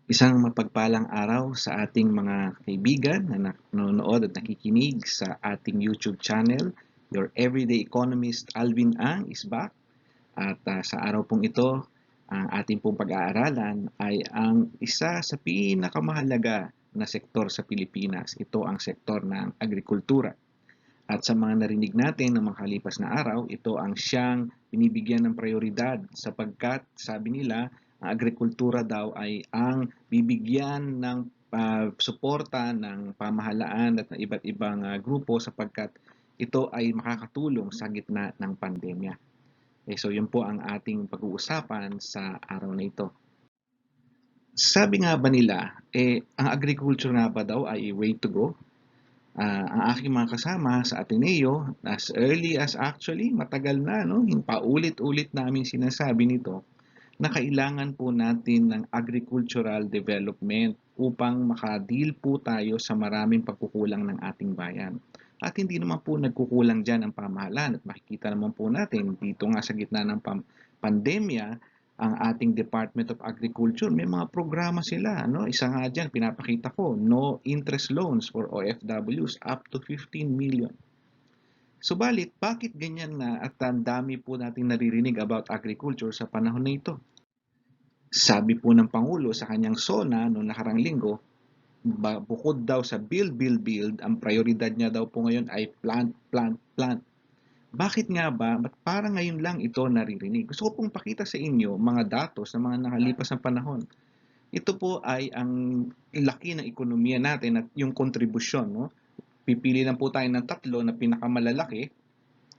Isang mapagpalang araw sa ating mga kaibigan na nanonood at nakikinig sa ating YouTube channel. Your Everyday Economist Alvin Ang is back. At sa araw pong ito, ang ating pong pag-aaralan ay ang isa sa pinakamahalaga na sektor sa Pilipinas. Ito ang sektor ng agrikultura. At sa mga narinig natin ng mga kalipas na araw, ito ang siyang binibigyan ng prioridad sapagkat sabi nila, ang agrikultura daw ay ang bibigyan ng suporta ng pamahalaan at ng iba't ibang grupo sapagkat ito ay makakatulong sa gitna ng pandemya. So yun po ang ating pag-uusapan sa araw na ito. Sabi nga ba nila, ang agriculture nga ba daw ay way to go? Ang aking mga kasama sa Ateneo, as early as actually, matagal na, no? Paulit-ulit namin sinasabi nito na kailangan po natin ng agricultural development upang makadil po tayo sa maraming pagkukulang ng ating bayan. At hindi naman po nagkukulang dyan ang pamahalaan at makikita naman po natin dito nga sa gitna ng pandemya, ang ating Department of Agriculture, may mga programa sila. No? Isa nga dyan, pinapakita ko, no interest loans for OFWs up to 15 million. Subalit, bakit ganyan na at ang dami po nating naririnig about agriculture sa panahon na ito? Sabi po ng Pangulo sa kanyang SONA noong nakarang linggo, bukod daw sa build, build, build, ang prioridad niya daw po ngayon ay plant, plant, plant. Bakit nga ba? Ba't parang ngayon lang ito naririnig? Gusto ko pong pakita sa inyo mga datos ng mga nakalipas na panahon. Ito po ay ang laki ng ekonomiya natin at yung kontribusyon. No? Pipili lang po tayo ng tatlo na pinakamalalaki,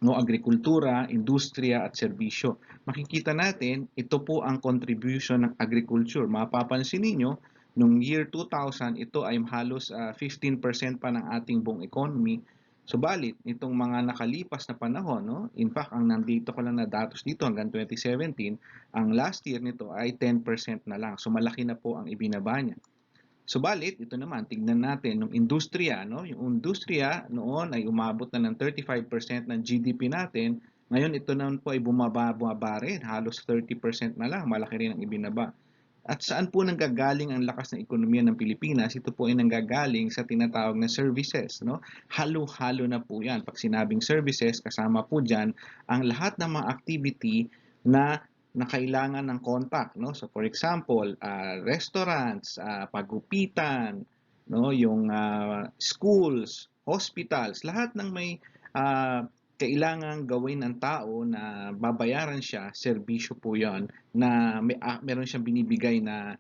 no, agrikultura, industriya at serbisyo. Makikita natin, ito po ang contribution ng agriculture. Mapapansin niyo, noong year 2000, ito ay halos 15% pa ng ating buong economy. Subalit, itong mga nakalipas na panahon, no, in fact, ang nandito ko lang na datos dito hanggang 2017, ang last year nito ay 10% na lang. So malaki na po ang ibinaba niya. Subalit, ito naman, tignan natin yung industriya. No? Yung industriya noon ay umabot na ng 35% ng GDP natin. Ngayon, ito naman po ay bumaba rin. Halos 30% na lang. Malaki rin ang ibinaba. At saan po nanggagaling ang lakas ng ekonomiya ng Pilipinas? Ito po ay nanggagaling sa tinatawag na services. No? Halo-halo na po yan. Pag sinabing services, kasama po dyan ang lahat ng mga activity na kailangan ng contact, no? So for example, restaurants, pagupitan, no, yung schools, hospitals, lahat ng may kailangang gawin ng tao na babayaran siya, serbisyo po 'yon na meron siyang binibigay na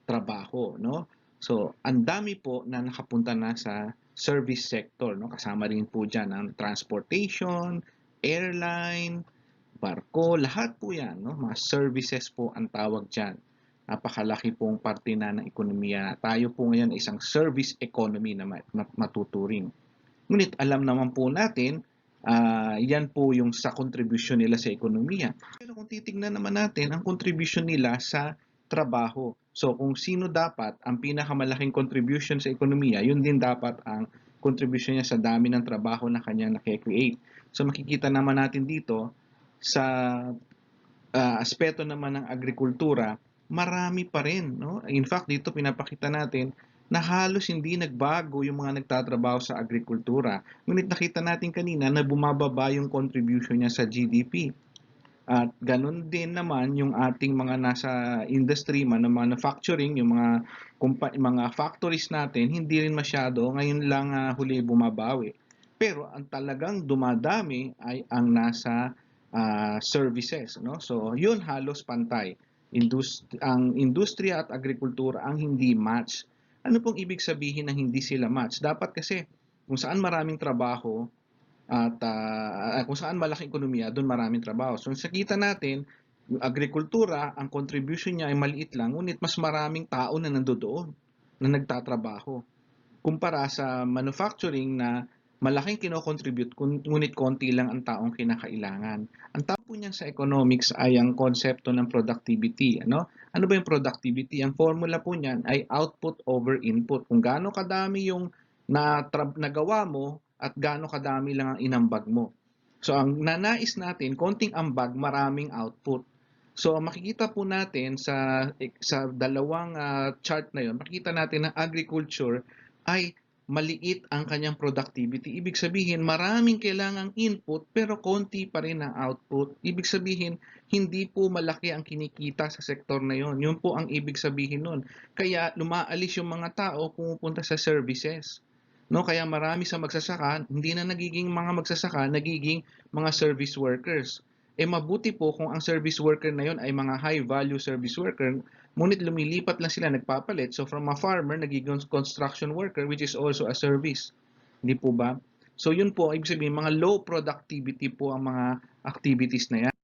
trabaho, no? So, ang dami po na nakapunta na sa service sector, no? Kasama rin po diyan ang transportation, airline, barko, lahat po yan, no? Mga services po ang tawag dyan. Napakalaki pong parte na ng ekonomiya. Tayo po ngayon ay isang service economy na matuturing. Ngunit alam naman po natin, yan po yung sa contribution nila sa ekonomiya. Pero kung titignan naman natin, ang contribution nila sa trabaho. So kung sino dapat ang pinakamalaking contribution sa ekonomiya, yun din dapat ang contribution niya sa dami ng trabaho na kanyang nakikreate. So makikita naman natin dito, sa aspeto naman ng agrikultura, marami pa rin. No? In fact, dito pinapakita natin na halos hindi nagbago yung mga nagtatrabaho sa agrikultura. Ngunit nakita natin kanina na bumababa yung contribution niya sa GDP. At ganun din naman yung ating mga nasa industry man ng manufacturing, yung mga factories natin, hindi rin masyado, ngayon lang huli bumabawi. Pero ang talagang dumadami ay ang nasa services, no? So, yun halos pantay. Ang industriya at agrikultura ang hindi match. Ano pong ibig sabihin ng hindi sila match? Dapat kasi kung saan maraming trabaho, at kung saan malaking ekonomiya, doon maraming trabaho. So sa kita natin, yung agrikultura, ang contribution niya ay maliit lang, ngunit mas maraming tao na nandoon na nagtatrabaho. Kumpara sa manufacturing na malaking kinocontribute, ngunit konti lang ang taong kinakailangan. Ang tawag po niyan sa economics ay ang konsepto ng productivity. Ano? Ano ba yung productivity? Ang formula po niyan ay output over input. Kung gaano kadami yung nagawa mo, at gaano kadami lang ang inambag mo. So ang nanais natin, konting ambag, maraming output. So makikita po natin sa dalawang chart na 'yon, makikita natin na agriculture ay maliit ang kanyang productivity. Ibig sabihin, maraming kailangang input pero konti pa rin ang output. Ibig sabihin, hindi po malaki ang kinikita sa sektor na 'yon. 'Yun po ang ibig sabihin nun. Kaya lumaalis yung mga tao pumupunta sa services. No, kaya marami sa magsasaka, hindi na nagiging mga magsasaka, nagiging mga service workers. Mabuti po kung ang service worker na yon ay mga high value service worker, ngunit lumilipat lang sila, nagpapalit. So from a farmer, nagiging construction worker, which is also a service. Hindi po ba? So yun po, ibig sabihin, mga low productivity po ang mga activities na yan.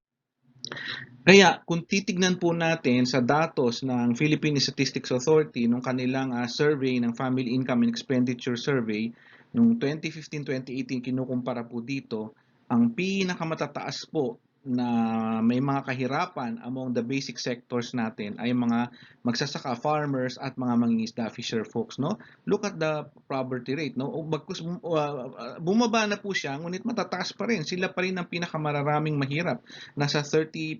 Kaya kung titignan po natin sa datos ng Philippine Statistics Authority nung kanilang survey ng Family Income and Expenditure Survey nung 2015-2018, kinukumpara po dito, ang pinakamatataas po na may mga kahirapan among the basic sectors natin ay mga magsasaka, farmers at mga mangingisda, fisher folks, no? Look at the poverty rate, no? Bumaba na po siya, ngunit matataas pa rin. Sila pa rin ang pinakamararaming mahirap. Nasa 30%,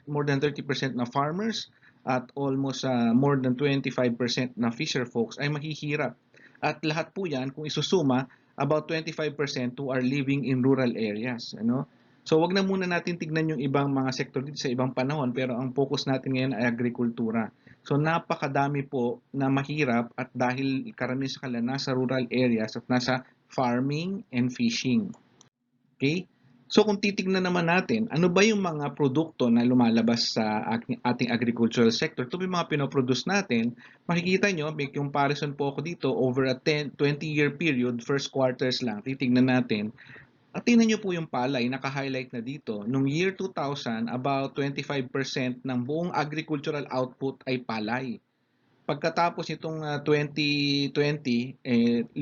more than 30% na farmers at almost more than 25% na fisher folks ay mahihirap. At lahat po yan, kung isusuma, about 25% who are living in rural areas. Ano? So wag na muna natin tignan yung ibang mga sektor dito sa ibang panahon, pero ang focus natin ngayon ay agrikultura. So napakadami po na mahirap at dahil karamihan sa kanila nasa rural areas at nasa farming and fishing. Okay? So kung titignan naman natin, ano ba yung mga produkto na lumalabas sa ating agricultural sector? Ito yung mga pinoproduce natin. Makikita nyo, may comparison po ako dito over a 20-year period, first quarters lang. Titignan natin. At tingnan nyo po yung palay, naka-highlight na dito. Noong year 2000, about 25% ng buong agricultural output ay palay. Pagkatapos itong 2020,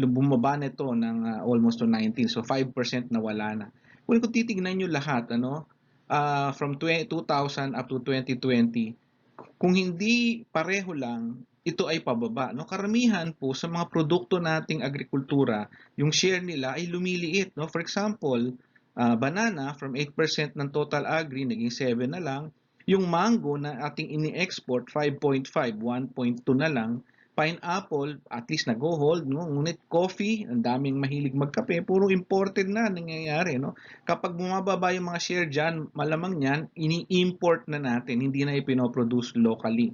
bumaba na ito ng almost to 19. So 5% na wala na. Kung titignan nyo lahat, from 2000 up to 2020, kung hindi pareho lang, ito ay pababa. No? Karamihan po sa mga produkto nating agrikultura, yung share nila ay lumiliit. No? For example, banana from 8% ng total agri, naging 7 na lang. Yung mango na ating ini-export, 5.5, 1.2 na lang. Pineapple, at least nag-hold, no? Ngunit coffee, ang daming mahilig magkape, puro imported na nangyayari, no? Kapag bumababa yung mga share dyan, malamang niyan, ini-import na natin, hindi na ipinoproduce locally,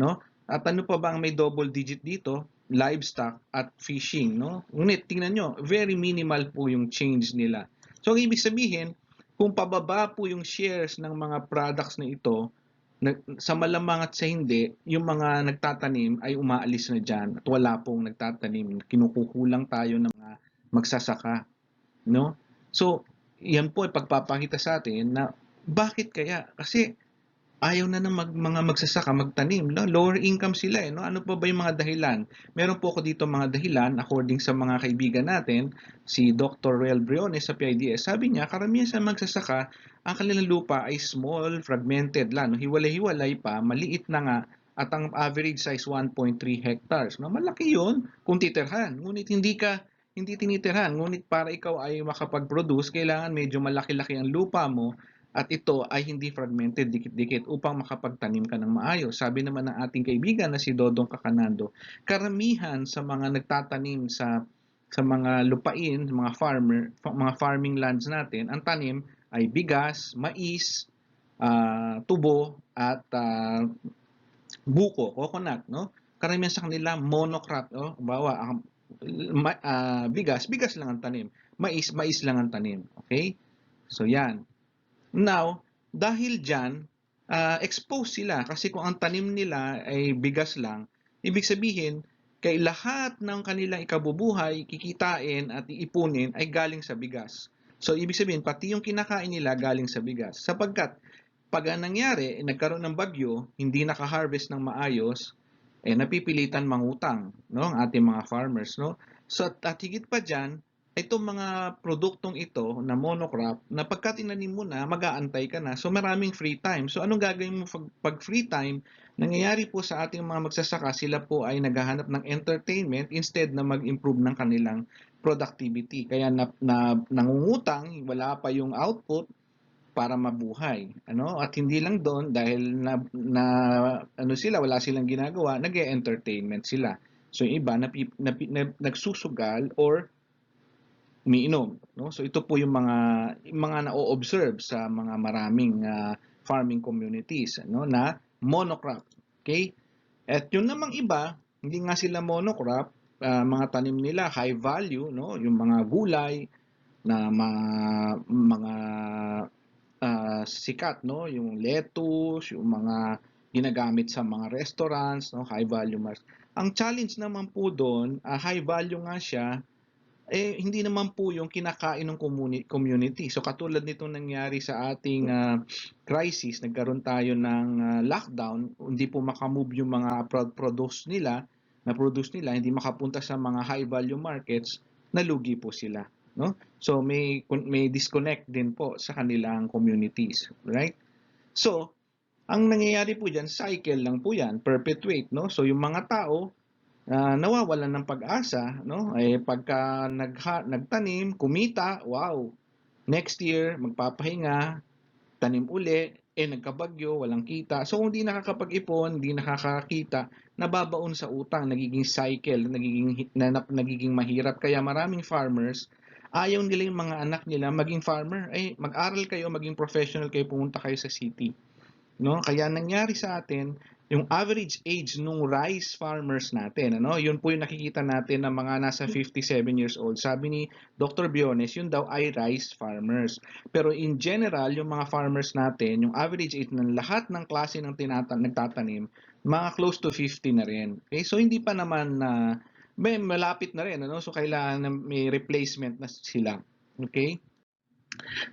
no? At ano pa ba ang may double digit dito? Livestock at fishing, no? Ngunit tingnan nyo, very minimal po yung change nila. So, ang ibig sabihin, kung pababa po yung shares ng mga products na ito, sa malamang at sa hindi, yung mga nagtatanim ay umaalis na dyan at wala pong nagtatanim. Kinukukulang tayo ng mga magsasaka. No? So, yan po ay pagpapakita sa atin na bakit kaya? Kasi ayaw na ng mga magsasaka magtanim. No? Lower income sila. No? Ano pa ba yung mga dahilan? Meron po ako dito mga dahilan according sa mga kaibigan natin, si Dr. Real Briones sa PIDS. Sabi niya, karamihan sa magsasaka, ang kanilang lupa ay small, fragmented lang. No? Hiwalay-hiwalay pa, maliit na nga, at ang average size 1.3 hectares. No? Malaki yun kung titirhan. Ngunit hindi tinitirhan. Ngunit para ikaw ay makapag-produce, kailangan medyo malaki-laki ang lupa mo at ito ay hindi fragmented dikit-dikit upang makapagtanim ka ng maayos. Sabi naman ng ating kaibigan na si Dodong Kakanando, karamihan sa mga nagtatanim sa mga lupain, mga farming lands natin, ang tanim ay bigas, mais, tubo at buko, coconut, no? Karamihan sa kanila monocrop, no? Bawa bigas lang ang tanim. Mais lang ang tanim. Okay? So yan. Now, dahil dyan, exposed sila kasi kung ang tanim nila ay bigas lang, ibig sabihin, kay lahat ng kanilang ikabubuhay, kikitain at iipunin ay galing sa bigas. So, ibig sabihin, pati yung kinakain nila galing sa bigas. Sapagkat, pag nangyari, nagkaroon ng bagyo, hindi naka-harvest ng maayos, napipilitan mangutang, no, ang ating mga farmers, no? So, at higit pa dyan, itong mga produktong ito na monocrop, na pagka tinanim mo na, mag-aantay ka na. So, maraming free time. So, anong gagawin mo pag free time? Nangyayari po sa ating mga magsasaka, sila po ay naghahanap ng entertainment instead na mag-improve ng kanilang productivity. Kaya nangungutang, wala pa yung output, para mabuhay, ano? At hindi lang doon dahil ano sila, wala silang ginagawa, nag-e-entertainment sila. So yung iba nagsusugal or umiinom, no? So ito po yung mga na-o-observe sa mga maraming farming communities, ano, na monocrop. Okay? At yun namang iba, hindi nga sila monocrop, mga tanim nila high value, no? Yung mga gulay na mga sikat, no? Yung lettuce, yung mga ginagamit sa mga restaurants, no? High value mars. Ang challenge naman po doon, high value nga siya, hindi naman po yung kinakain ng community. So katulad nitong nangyari sa ating crisis, nagkaroon tayo ng lockdown, hindi po makamove yung mga produce nila, hindi makapunta sa mga high value markets, nalugi po sila, no? So may disconnect din po sa kanilang communities, right? So ang nangyayari po diyan, cycle lang po 'yan, perpetuate, no? So yung mga tao nawawalan ng pag-asa, no? Pagka nagtanim, kumita, wow. Next year, magpapahinga, tanim uli, nagkabagyo, walang kita. So kung di nakakapag-ipon, di nakakakita, nababaon sa utang, nagiging cycle, nagiging mahirap. Kaya maraming farmers, ayaw nila yung mga anak nila maging farmer. Mag-aral kayo, maging professional kayo, pumunta kayo sa city. No? Kaya nangyari sa atin, yung average age nung rice farmers natin, ano, yun po yung nakikita natin ng mga nasa 57 years old. Sabi ni Dr. Biones, yun daw ay rice farmers. Pero in general, yung mga farmers natin, yung average age ng lahat ng klase ng nagtatanim, mga close to 50 na rin. Okay? So hindi pa naman may malapit na rin, ano? So kailangan may replacement na sila. Okay?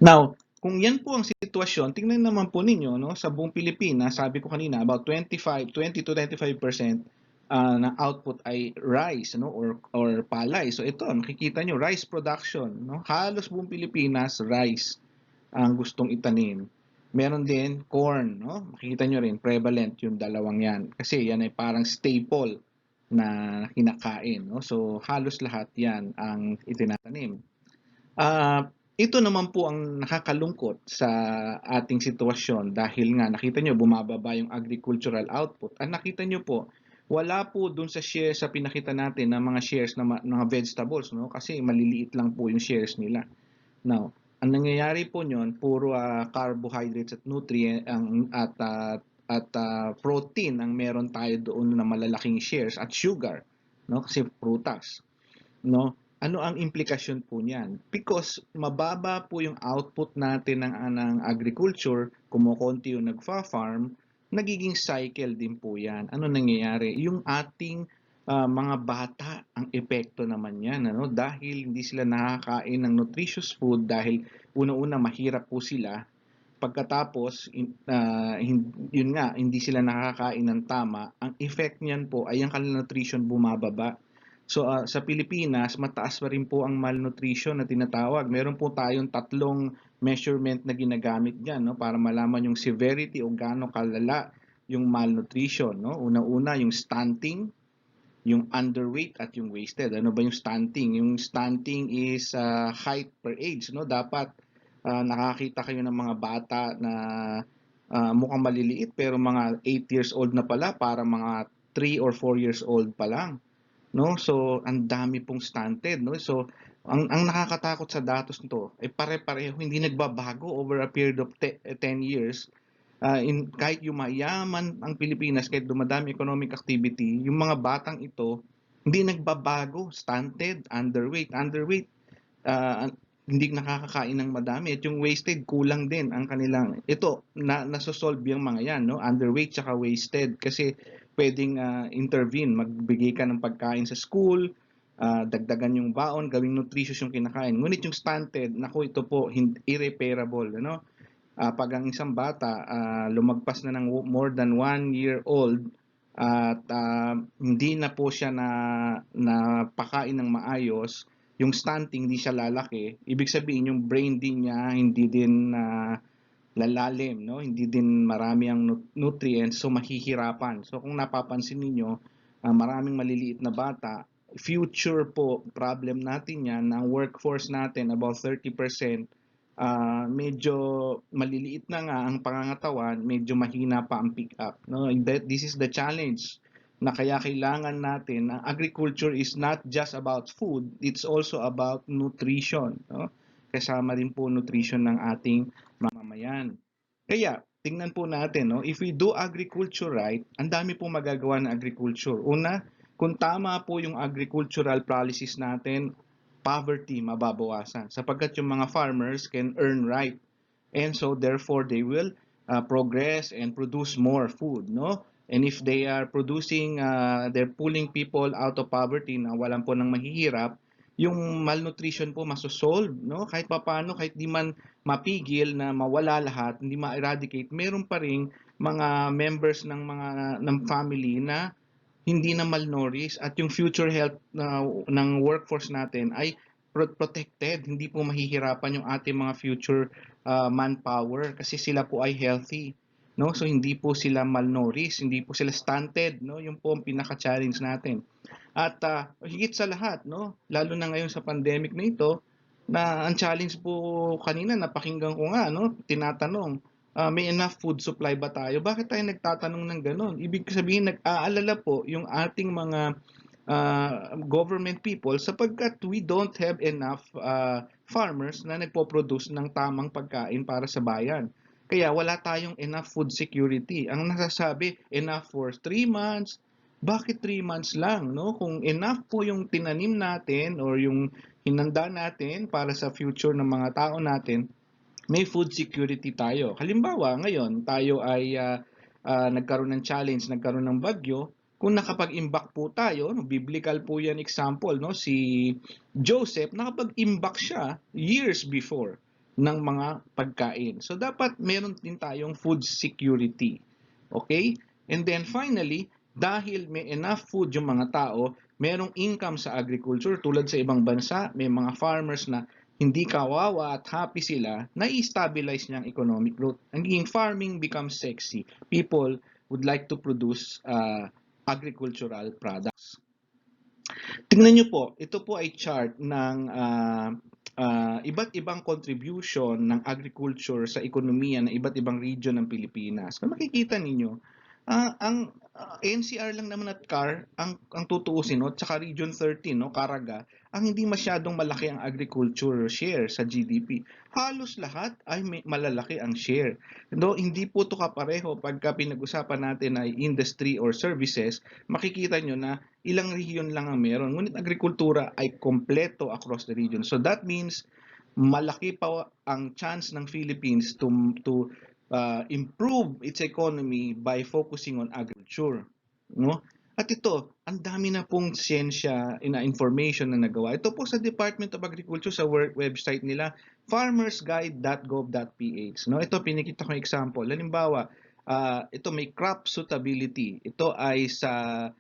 Now, kung yan po ang sitwasyon, tingnan naman po ninyo, no, sa buong Pilipinas, sabi ko kanina, about 20 to 25% ng output ay rice, no, or palay. So ito, nakikita nyo, rice production, no, halos buong Pilipinas, rice ang gustong itanim. Meron din corn, no, makikita nyo rin, prevalent yung dalawang yan. Kasi yan ay parang staple na kinakain, no, so halos lahat yan ang itinatanim. Ito naman po ang nakakalungkot sa ating sitwasyon dahil nga nakita nyo bumababa yung agricultural output. At nakita nyo po, wala po dun sa shares sa pinakita natin ng mga shares ng mga vegetables, no? Kasi maliliit lang po yung shares nila. Now, ang nangyayari po nyon, puro carbohydrates at nutrient at protein ang meron tayo doon na malalaking shares at sugar, no? Kasi prutas, no? Ano ang implikasyon po niyan? Because mababa po yung output natin ng agriculture, kumukonti yung nagfa-farm, nagiging cycle din po yan. Ano nangyayari? Yung ating mga bata, ang epekto naman yan, ano? Dahil hindi sila nakakain ng nutritious food, dahil una-una mahirap po sila, pagkatapos yun nga, hindi sila nakakain ng tama, ang effect niyan po ay ang kanilang nutrition bumababa. So sa Pilipinas, mataas pa rin po ang malnutrition na tinatawag. Meron po tayong tatlong measurement na ginagamit diyan, no, para malaman yung severity o gaano kalala yung malnutrition, no. Una-una yung stunting, yung underweight at yung wasted. Ano ba yung stunting? Yung stunting is height per age, no. Dapat nakakita kayo ng mga bata na mukhang maliliit pero mga 8 years old na pala, para mga 3 or 4 years old pa lang, no? So ang dami pong stunted, no? So ang nakakatakot sa datos nito ay pare-pareho, hindi nagbabago over a period of 10 years. Kahit yumayaman ang Pilipinas, kahit dumadami economic activity, yung mga batang ito hindi nagbabago, stunted, underweight, uh, hindi nakakakain ng madami, at yung wasted, kulang din ang kanilang, ito nasosolve yung mga yan, no, underweight tsaka wasted, kasi pwedeng intervene, magbigay ka ng pagkain sa school, dagdagan yung baon, gawing nutritious yung kinakain. Ngunit yung stunted, naku, ito po irreparable, ano. Pag ang isang bata lumagpas na ng more than 1 year old at hindi na po siya na pakain ng maayos, yung stunting, hindi siya lalaki, ibig sabihin yung brain din niya hindi din lalalim, no? Hindi din marami ang nutrients, so mahihirapan. So kung napapansin niyo, maraming maliliit na bata, future po problem natin yan, ng workforce natin about 30% medyo maliliit na nga ang pangangatawan, medyo mahina pa ang pick up, no? This is the challenge na kaya kailangan natin na agriculture is not just about food, it's also about nutrition, no? Kasama rin po nutrition ng ating mamamayan. Kaya tingnan po natin, no, if we do agriculture right, ang dami po magagawa ng agriculture. Una, kung tama po yung agricultural policies natin, poverty mababawasan sapagkat yung mga farmers can earn right, and so therefore they will progress and produce more food, no? And if they are producing, they're pulling people out of poverty na walang po nang mahihirap, yung malnutrition po masosolve, no? Kahit papaano, kahit di man mapigil na mawala lahat, hindi ma-eradicate, meron pa ring mga members ng family na hindi na malnourished, at yung future health ng workforce natin ay protected. Hindi po mahihirapan yung ating mga future manpower kasi sila po ay healthy. No? So hindi po sila malnourished, hindi po sila stunted, no? Yung po ang pinaka-challenge natin. At higit sa lahat, no? Lalo na ngayon sa pandemic na ito, na ang challenge po kanina napakinggan ko nga, no? Tinatanong, may enough food supply ba tayo? Bakit tayo nagtatanong ng gano'n? Ibig sabihin, nag-aalala po yung ating mga government people sapagkat we don't have enough farmers na nagpo-produce ng tamang pagkain para sa bayan. Kaya wala tayong enough food security. Ang nasasabi, enough for 3 months. Bakit 3 months lang? No? Kung enough po yung tinanim natin or yung hinanda natin para sa future ng mga tao natin, may food security tayo. Halimbawa, ngayon tayo ay nagkaroon ng challenge, nagkaroon ng bagyo. Kung nakapag-imbak po tayo, no, biblical po yan example, no, si Joseph, nakapag-imbak siya years before ng mga pagkain. So, dapat meron din tayong food security. Okay? And then finally, dahil may enough food yung mga tao, merong income sa agriculture. Tulad sa ibang bansa, may mga farmers na hindi kawawa at happy sila, na-stabilize niya ang economic growth. Ang farming becomes sexy. People would like to produce agricultural products. Tingnan niyo po, ito po ay chart ng iba't ibang contribution ng agriculture sa ekonomiya ng iba't ibang region ng Pilipinas. Kung makikita ninyo, ang NCR lang naman at CAR ang tutuusin, no, tsaka Region 13, no, Caraga, ang hindi masyadong malaki ang agriculture share sa GDP. Halos lahat ay malalaki ang share. No, hindi po to kapareho pagka pinag-usapan natin ay industry or services, makikita nyo na ilang region lang ang meron. Ngunit agrikultura ay kompleto across the region. So that means malaki pa ang chance ng Philippines to improve its economy by focusing on agriculture, no? At ito, ang dami na pong siyensya na information na nagawa. Ito po sa Department of Agriculture sa website nila, farmersguide.gov.ph, no? Ito pinikita ko example. Halimbawa, ito may crop suitability. Ito ay sa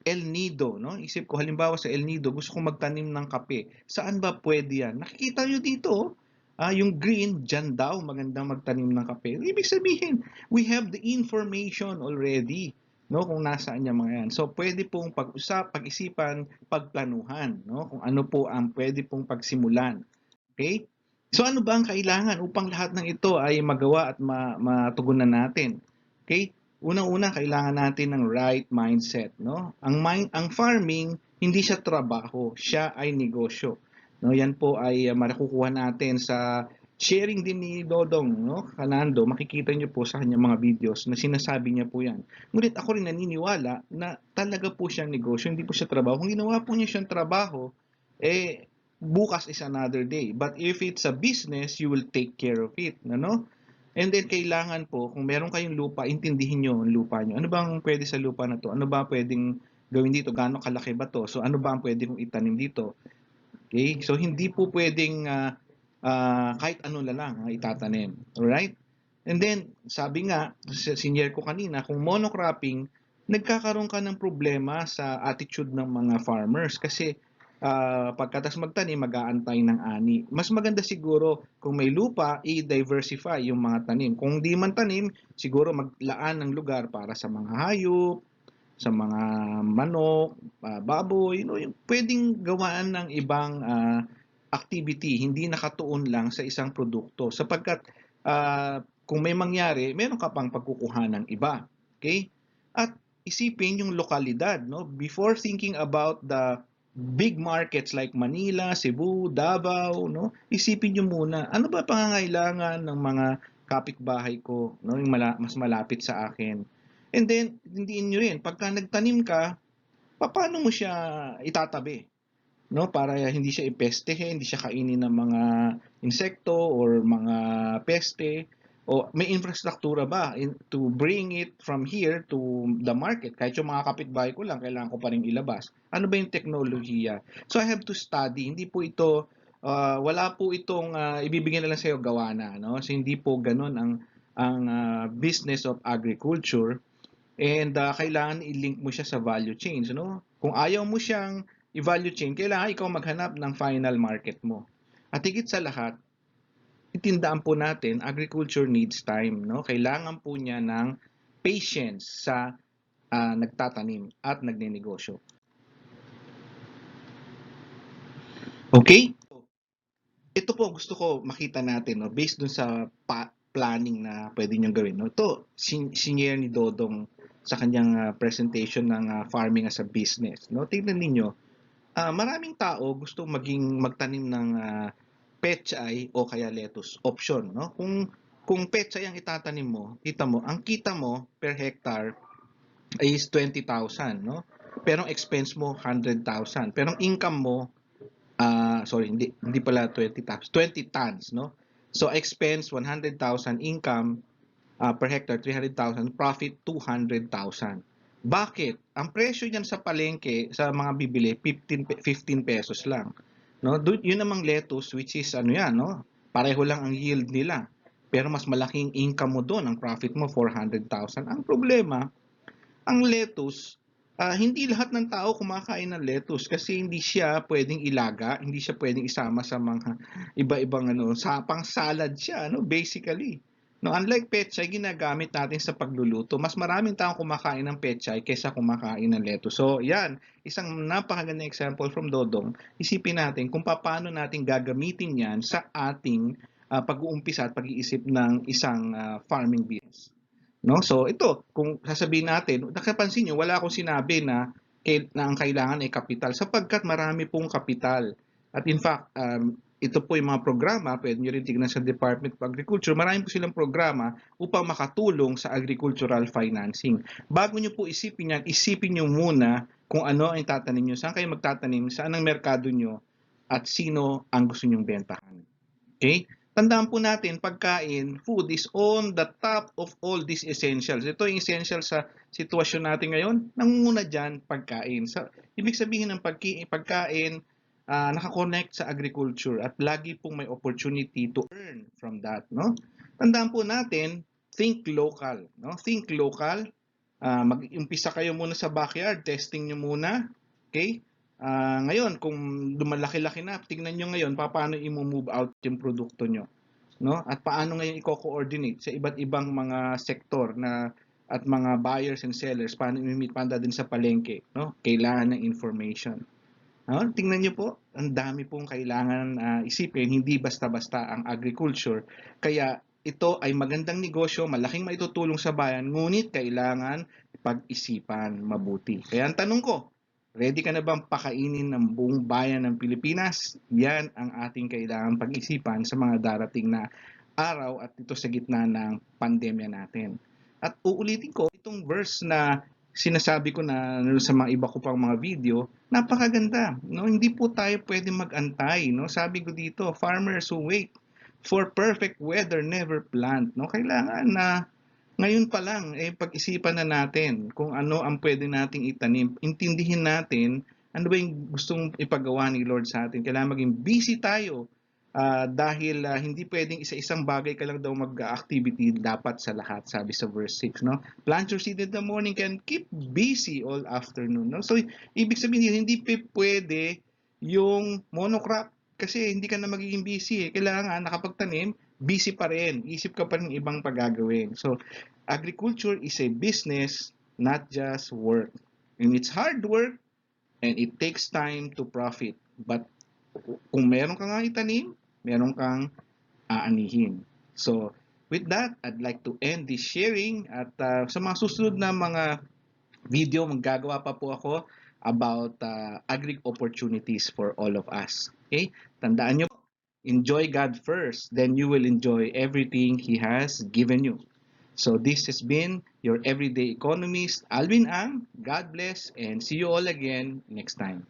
El Nido, no? Isip ko halimbawa sa El Nido, gusto kong magtanim ng kape. Saan ba pwede yan? Nakikita nyo dito, yung green, dyan daw magandang magtanim ng kape. Ibig sabihin, we have the information already, no, kung nasaan yung mga yan. So, pwede pong pag-isipan, pagplanuhan, no, kung ano po ang pwede pong pagsimulan. Okay? So, ano ba ang kailangan upang lahat ng ito ay magawa at matugunan natin? Okay? Unang-una, kailangan natin ng right mindset, no? Ang farming, hindi siya trabaho, siya ay negosyo. No, yan po ay makukuha natin sa sharing din ni Dodong, no? Kanando, makikita niyo po sa kanyang mga videos na sinasabi niya po yan. Ngunit ako rin naniniwala na talaga po siyang negosyo, hindi po siya trabaho. Kung ginawa po niya siyang trabaho, bukas is another day. But if it's a business, you will take care of it, no? And then kailangan po, kung meron kayong lupa, intindihin nyo ang lupa nyo. Ano bang pwede sa lupa na to? Ano ba pwedeng gawin dito? Gaano kalaki ba to? So ano ba ang pwede kong itanim dito? Okay? So, hindi po pwedeng kahit ano na lang ang itatanim. Alright? And then, sabi nga, senior ko kanina, kung monocropping, nagkakaroon ka ng problema sa attitude ng mga farmers kasi pagkatas magtanim, mag-aantay ng ani. Mas maganda siguro kung may lupa, i-diversify yung mga tanim. Kung di man tanim, siguro maglaan ng lugar para sa mga hayop, sa mga manok, baboy, yung pwedeng gawaan ng ibang activity, hindi nakatuon lang sa isang produkto sapagkat kung may mangyari, meron ka pang pagkukuhanan iba. Okay? At isipin yung lokalidad, no? Before thinking about the big markets like Manila, Cebu, Davao, no? Isipin niyo muna, ano ba pangangailangan ng mga kapitbahay ko, no? Yung mas malapit sa akin. And then, hindiin niyo rin, pagka nagtanim ka, paano mo siya itatabi? No, para hindi siya ipestehe, hindi siya kainin ng mga insekto or mga peste, o may infrastruktura ba to bring it from here to the market? Kahit yung mga kapitbahay ko lang, kailangan ko pa rin ilabas. Ano ba yung teknolohiya? So I have to study. Hindi po ito, wala po itong ibibigay na lang sa'yo gawa na. No? So hindi po ganun ang business of agriculture. And kailangan i-link mo siya sa value chain. No? Kung ayaw mo siyang i-value chain, kailangan ikaw maghanap ng final market mo. At higit sa lahat, itindaan po natin, agriculture needs time. No? Kailangan po niya ng patience sa nagtatanim at nagnenegosyo. Okay? Ito po gusto ko makita natin, no? Based dun sa planning na pwede nyo gawin. No? Ito, sinyer ni Dodong sa kanyang presentation ng farming as a business. No? Tingnan ninyo, maraming tao gusto magtanim ng pechay o kaya lettuce option, no? Kung pechay ang itatanim mo, ang kita mo per hectare is 20,000, no? Pero ang expense mo 100,000. Pero ang income mo sorry, hindi pala 20,000, 20 tons, no? So expense 100,000, income per hectare 300,000, profit 200,000. Bakit? Ang presyo niyan sa palengke sa mga bibili 15 pesos lang. No? Yun namang lettuce which is ano yan, no? Pareho lang ang yield nila. Pero mas malaking income mo doon, ang profit mo 400,000. Ang problema, ang lettuce, hindi lahat ng tao kumakain ng lettuce kasi hindi siya pwedeng ilaga, hindi siya pwedeng isama sa mga iba-ibang pang salad siya, basically. No, unlike pechay, ginagamit natin sa pagluluto. Mas maraming taong kumakain ng pechay kaysa kumakain ng lettuce. So, yan, isang napakagandang example from Dodong. Isipin natin kung paano natin gagamitin yan sa ating pag-uumpisa at pag-iisip ng isang farming business. No? So ito, kung sasabihin natin, nakapansin niyo wala akong sinabi na ang kailangan ay kapital sapagkat marami pong kapital. At in fact, ito po yung mga programa, pwede nyo rin tignan sa Department of Agriculture, marami po silang programa upang makatulong sa agricultural financing. Bago nyo po isipin yan, isipin nyo muna kung ano ang tatanim nyo, saan kayo magtatanim, saan ang merkado nyo, at sino ang gusto nyong bentahan. Okay? Tandaan po natin, pagkain, food is on the top of all these essentials. Ito yung essential sa sitwasyon natin ngayon. Nangunguna dyan, pagkain. Ibig sabihin ng pagkain, nakakonect sa agriculture at lagi pong may opportunity to earn from that. No? Tandaan po natin, think local. No? Think local. Mag-umpisa kayo muna sa backyard, testing nyo muna. Okay? Ngayon, kung lumalaki-laki na, tingnan nyo ngayon paano i-move out yung produkto nyo. No? At paano ngayon i-coordinate sa iba't ibang mga sektor at mga buyers and sellers, paano i-meet panda din sa palengke. No? Kailangan ng information. No? Tingnan nyo po, ang dami pong kailangan isipin, hindi basta-basta ang agriculture. Kaya ito ay magandang negosyo, malaking maitutulong sa bayan, ngunit kailangan pag-isipan mabuti. Kaya ang tanong ko, ready ka na bang pakainin ng buong bayan ng Pilipinas? Yan ang ating kailangan pag-isipan sa mga darating na araw at ito sa gitna ng pandemya natin. At uulitin ko, itong verse na sinasabi ko na sa mga iba ko pang mga video, napakaganda. No? Hindi po tayo pwede mag-antay. No? Sabi ko dito, farmers who wait for perfect weather never plant. No? Kailangan na ngayon pa lang, pag-isipan na natin kung ano ang pwede nating itanim. Intindihin natin ano ba yung gustong ipagawa ni Lord sa atin. Kailangan maging busy tayo dahil hindi pwedeng isa-isang bagay ka lang daw mag-activity dapat sa lahat, sabi sa verse 6. No? Plant your seed in the morning and keep busy all afternoon. No? So, ibig sabihin, hindi pwede yung monocrop kasi hindi ka na magiging busy. Kailangan nakapagtanim, busy pa rin. Isip ka pa rin ibang pagagawin. So, agriculture is a business, not just work. And it's hard work, and it takes time to profit. But Kung meron kang itanim, meron kang aanihin. So, with that, I'd like to end this sharing at sa mga susunod na mga video, maggagawa pa po ako about agri opportunities for all of us. Okay? Tandaan nyo, enjoy God first, then you will enjoy everything He has given you. So this has been your everyday economist, Alvin Ang. God bless and see you all again next time.